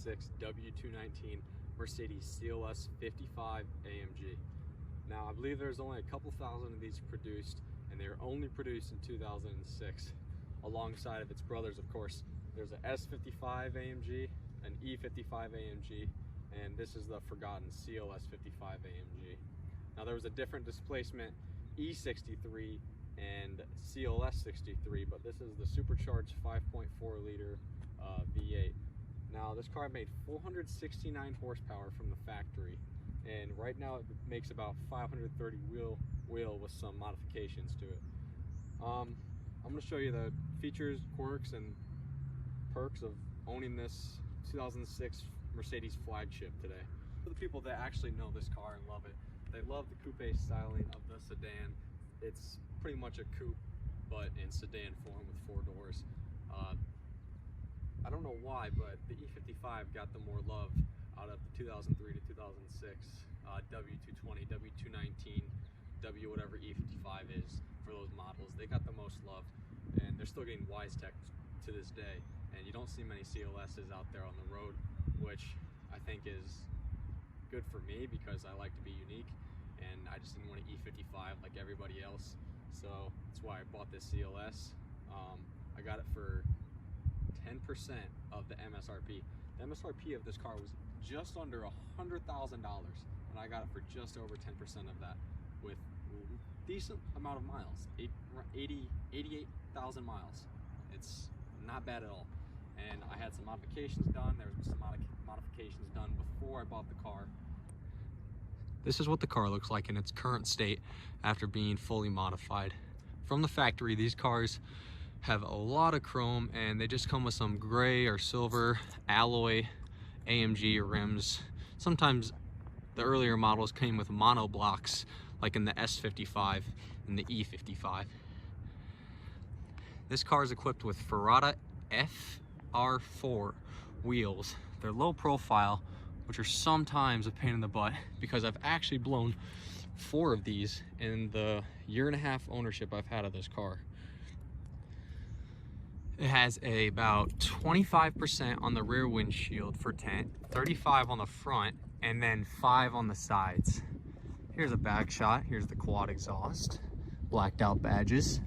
2006 W219 Mercedes CLS55 AMG. Now, I believe there's only a couple thousand of these produced, and they were only produced in 2006, alongside of its brothers, of course. There's a S55 AMG, an E55 AMG, and this is the forgotten CLS55 AMG. Now, there was a different displacement E63 and CLS63, but this is the supercharged 5.4 liter V8. Now, this car made 469 horsepower from the factory, and right now it makes about 530 wheel with some modifications to it. I'm going to show you the features, quirks, and perks of owning this 2006 Mercedes flagship today. For the people that actually know this car and love it, they love the coupe styling of the sedan. It's pretty much a coupe, but in sedan form with 4 doors. I don't know why, but the E55 got the more love out of the 2003 to 2006 W220, W219, W whatever E55 is for those models. They got the most love, and they're still getting wise tech to this day. And you don't see many CLSs out there on the road, which I think is good for me because I like to be unique, and I just didn't want an E55 like everybody else. So that's why I bought this CLS. I got it for 10% of the MSRP. The MSRP of this car was just under $100,000, and I got it for just over 10% of that with a decent amount of miles, 88,000 miles. It's not bad at all. And I had some modifications done. There was some modifications done before I bought the car. This is what the car looks like in its current state after being fully modified. From the factory, these cars have a lot of chrome, and they just come with some gray or silver alloy AMG rims. Sometimes the earlier models came with mono blocks, like in the S55 and the E55. This car is equipped with Ferrada FR4 wheels. They're low profile, which are sometimes a pain in the butt because I've actually blown 4 of these in the 1.5 year ownership I've had of this car. It has about 25% on the rear windshield for tint, 35 on the front, and then 5 on the sides. Here's a back shot. Here's the quad exhaust, blacked out badges.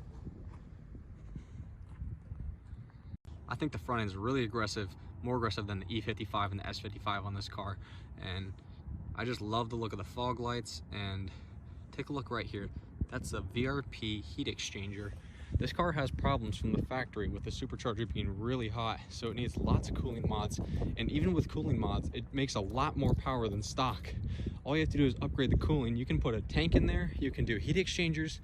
I think the front end is really aggressive, more aggressive than the E55 and the S55 on this car. And I just love the look of the fog lights. And take a look right here. That's a VRP heat exchanger. This car has problems from the factory with the supercharger being really hot, so it needs lots of cooling mods. And even with cooling mods, it makes a lot more power than stock. All you have to do is upgrade the cooling. You can put a tank in there, you can do heat exchangers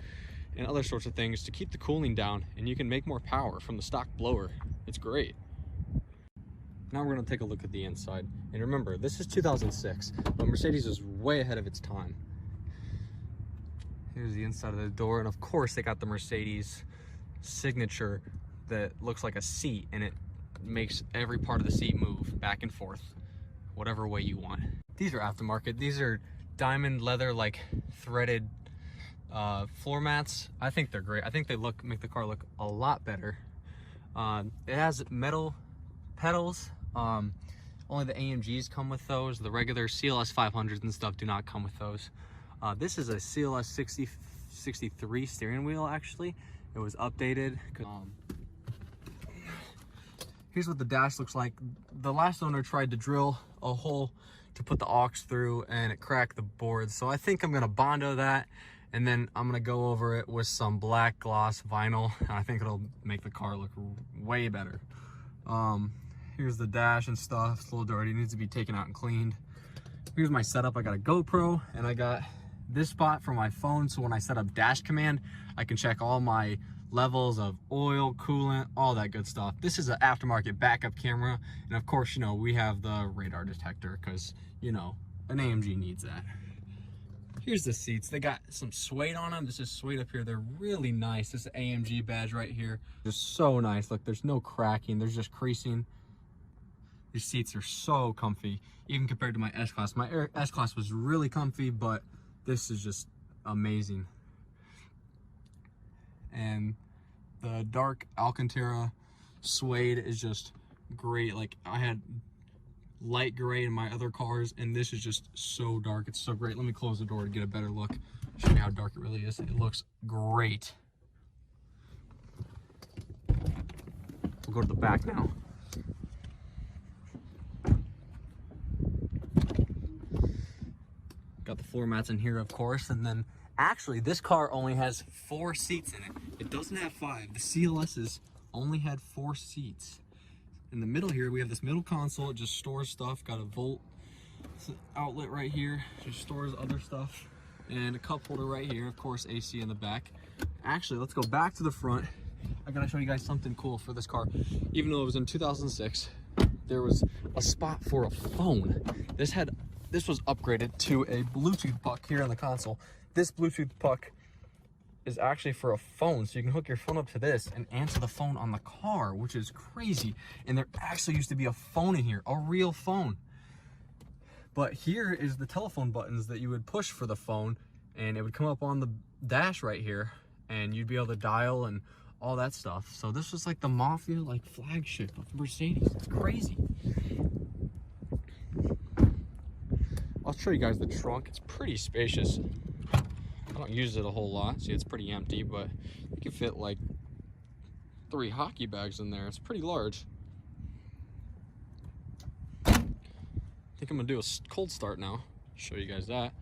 and other sorts of things to keep the cooling down, and you can make more power from the stock blower. It's great. Now we're going to take a look at the inside. And remember, this is 2006, but Mercedes is way ahead of its time. Here's the inside of the door, and of course they got the Mercedes signature that looks like a seat, and it makes every part of the seat move back and forth whatever way you want. These are aftermarket. These are diamond leather, like threaded floor mats. I think they're great. I think they make the car look a lot better. It has metal pedals. Only the AMGs come with those. The regular CLS500s and stuff do not come with those. This is a CLS63 steering wheel, actually. It was updated. Here's what the dash looks like. The last owner tried to drill a hole to put the aux through, and it cracked the board. So I think I'm gonna Bondo that, and then I'm gonna go over it with some black gloss vinyl. I think it'll make the car look way better. Here's the dash and stuff. It's a little dirty, it needs to be taken out and cleaned. Here's my setup. I got a GoPro, and I got this spot for my phone, so when I set up dash command, I can check all my levels of oil, coolant, all that good stuff. This is an aftermarket backup camera, and of course, you know, we have the radar detector because, you know, an AMG needs that. Here's the seats. They got some suede on them. This is suede up here. They're really nice. This is an AMG badge right here. Just so nice. Look, there's no cracking. There's just creasing. These seats are so comfy, even compared to my S-Class. My S-Class was really comfy, but this is just amazing. And the dark Alcantara suede is just great. Like, I had light gray in my other cars, and this is just so dark. It's so great. Let me close the door to get a better look. Show you how dark it really is. It looks great. We'll go to the back now. Got the floor mats in here, of course, and then actually this car only has 4 seats in it. It doesn't have 5. The CLS's only had 4 seats. In the middle here, we have this middle console. It just stores stuff. Got a volt outlet right here. Just stores other stuff. And a cup holder right here. Of course, AC in the back. Actually, let's go back to the front. I gotta show you guys something cool for this car. Even though it was in 2006, there was a spot for a phone. This was upgraded to a Bluetooth puck here on the console. This Bluetooth puck is actually for a phone, so you can hook your phone up to this and answer the phone on the car, which is crazy. And there actually used to be a phone in here, a real phone. But here is the telephone buttons that you would push for the phone, and it would come up on the dash right here, and you'd be able to dial and all that stuff. So this was like the Mafia flagship of Mercedes. It's crazy. I'll show you guys the trunk. It's pretty spacious. I don't use it a whole lot. See, it's pretty empty, but you can fit like 3 hockey bags in there. It's pretty large. I think I'm gonna do a cold start now. Show you guys that.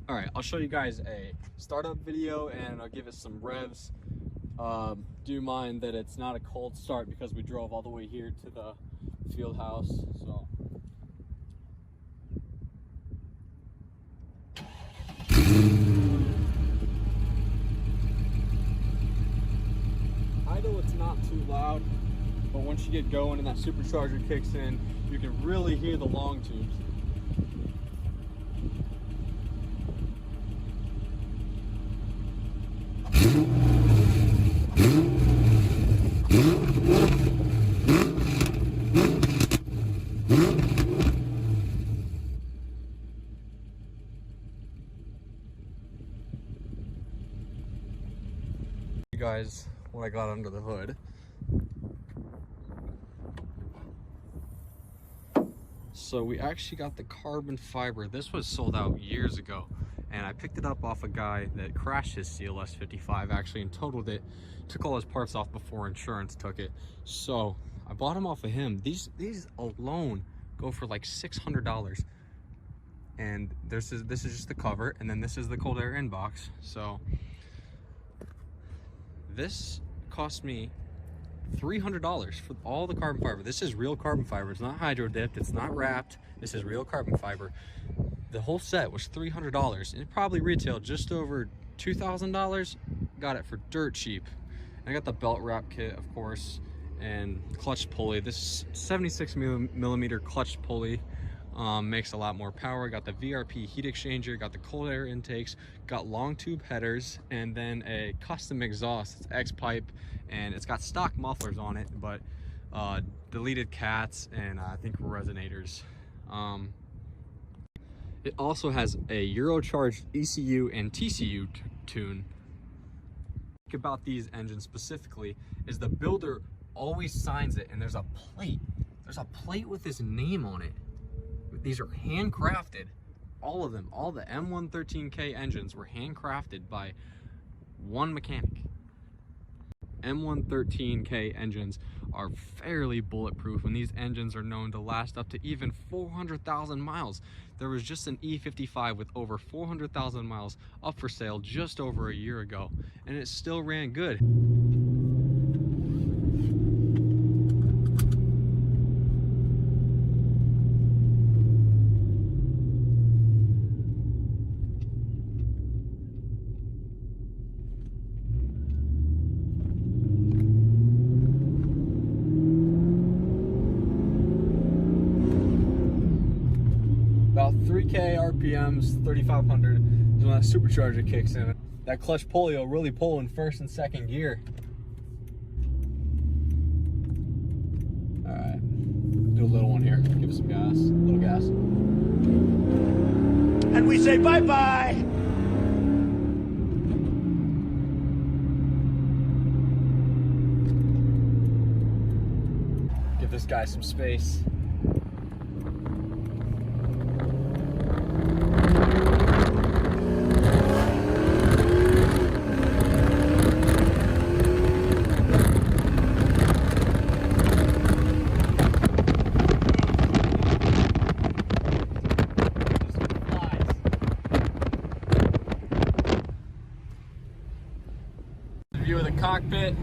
All right, I'll show you guys a startup video and I'll give it some revs. Do mind that it's not a cold start because we drove all the way here to the field house. So. I know it's not too loud, but once you get going and that supercharger kicks in, you can really hear the long tubes. You guys, what I got under the hood. So we actually got the carbon fiber. This was sold out years ago, and I picked it up off a guy that crashed his CLS55 actually and totaled it, took all his parts off before insurance took it. So I bought them off of him. These alone go for like $600. And this is just the cover, and then this is the cold air inbox. So this cost me $300 for all the carbon fiber. This is real carbon fiber. It's not hydro dipped. It's not wrapped. This is real carbon fiber. The whole set was $300, and it probably retailed just over $2,000. Got it for dirt cheap. And I got the belt wrap kit, of course, and clutch pulley. This 76 millimeter clutch pulley makes a lot more power. Got the VRP heat exchanger, got the cold air intakes, got long tube headers, and then a custom exhaust. It's X-pipe, and it's got stock mufflers on it, but deleted cats and I think resonators. It also has a Eurocharged ECU and TCU tune. About these engines specifically is the builder always signs it, and there's a plate with his name on it. These are handcrafted, all of them. All the M113K engines were handcrafted by one mechanic. M113K engines are fairly bulletproof, and these engines are known to last up to even 400,000 miles. There was just an E55 with over 400,000 miles up for sale just over a year ago, and it still ran good. About 3K RPMs, 3,500 is when that supercharger kicks in. That clutch pulley will really pull in first and second gear. All right, do a little one here. Give it some gas, a little gas. And we say bye-bye. Give this guy some space. View of the cockpit.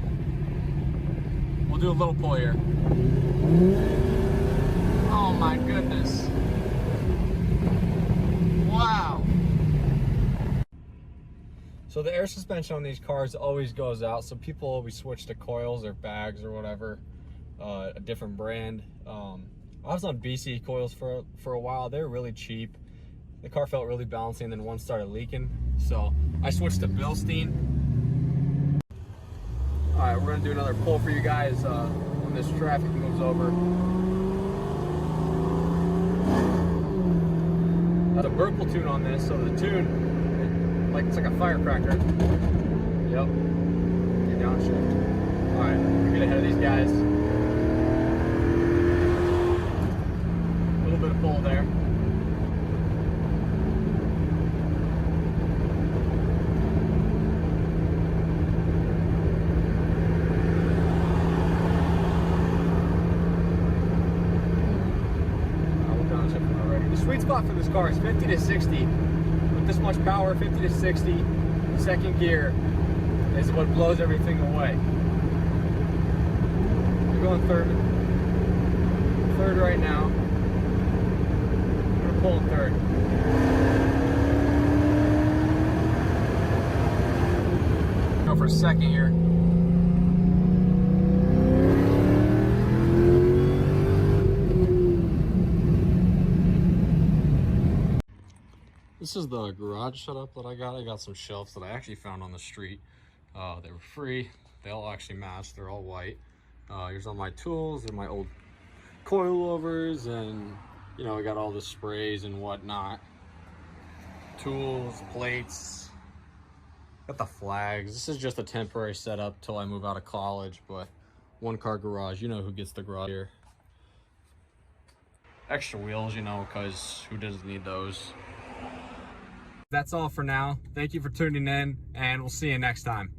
We'll do a little pull here. Oh my goodness. Wow. So the air suspension on these cars always goes out, so people always switch to coils or bags or whatever, a different brand. I was on BC coils for a while. They're really cheap. The car felt really balancing, and then one started leaking, so I switched to Billstein. All right, we're gonna do another pull for you guys when this traffic moves over. Got a vertical tune on this, so the tune, it's like a firecracker. Yep, get downshift. All right, we're get ahead of these guys. A little bit of pull there. Sweet spot for this car is 50 to 60. With this much power, 50 to 60, second gear is what blows everything away. We're going third right now. We're gonna pull in third. Go for second here. This is the garage setup that I got. I got some shelves that I actually found on the street. They were free. They all actually match. They're all white. Here's all my tools and my old coilovers, and you know, I got all the sprays and whatnot. Tools, plates. Got the flags. This is just a temporary setup till I move out of college, but one car garage. You know who gets the garage here. Extra wheels, you know, because who doesn't need those? That's all for now. Thank you for tuning in, and we'll see you next time.